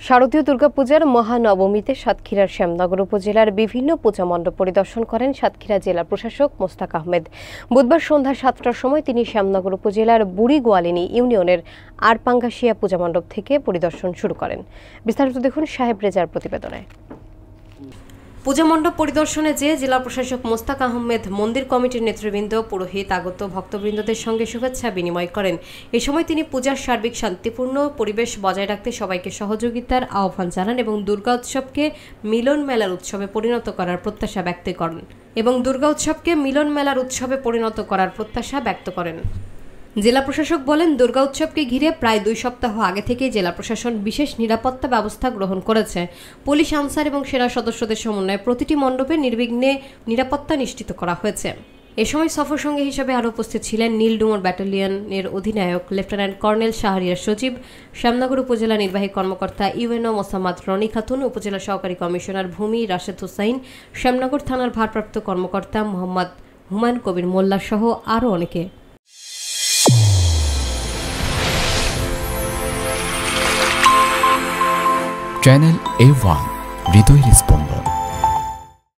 শারদীয় দুর্গাপূজার মহানবমীতে সাতক্ষীরার শ্যামনগর উপজেলার বিভিন্ন পূজা মণ্ডপ পরিদর্শন করেন সাতক্ষীরা জেলা প্রশাসক মোস্তাক আহমেদ। বুধবার সন্ধ্যা 7টার সময় তিনি শ্যামনগর উপজেলার বুড়ি গোয়ালিনী ইউনিয়নের আরপাঙ্গাশিয়া পূজা মণ্ডপ থেকে পরিদর্শন শুরু করেন। বিস্তারিত দেখুন সাহেব রেজার প্রতিবেদনে। পূজা মণ্ডপ পরিদর্শনে জেলা প্রশাসক মোস্তাক আহমেদ মন্দির কমিটির নেতৃবৃন্দ, পুরোহিত, আগত ভক্তবৃন্দদের সঙ্গে শুভেচ্ছা বিনিময় করেন। এ সময় তিনি পূজার সার্বিক শান্তিপূর্ণ পরিবেশ বজায় রাখতে সবাইকে সহযোগিতার আহ্বান জানান এবং দুর্গা উৎসবকে মিলন মেলার উৎসবে পরিণত করার প্রত্যাশা ব্যক্ত করেন। জেলা প্রশাসক বলেন, দুর্গা উৎসবকে ঘিরে প্রায় 2 সপ্তাহ আগে থেকেই জেলা প্রশাসন বিশেষ নিরাপত্তা ব্যবস্থা গ্রহণ করেছে। পুলিশ, আনসার এবং সেনা সদস্যদের সমন্বয়ে প্রতিটি মণ্ডপে নির্বিঘ্নে নিরাপত্তা নিশ্চিত করা হয়েছে। এ সময় সফর সঙ্গী হিসেবে আরও উপস্থিত ছিলেন নীলডুমর ব্যাটালিয়নের অধিনায়ক লেফটেন্যান্ট কর্নেল শাহরিয়ার সচিব, শ্যামনগর উপজেলা নির্বাহী কর্মকর্তা ইউএনও মোসাম্মদ রনি খাতুন, উপজেলা সহকারী কমিশনার ভূমি রাশেদ হুসাইন, শ্যামনগর থানার ভারপ্রাপ্ত কর্মকর্তা মোহাম্মদ হুমায়ুন কবির মোল্লা সহ আরও অনেকে। চ্যানেল A1 হৃদয়ের স্পন্দন।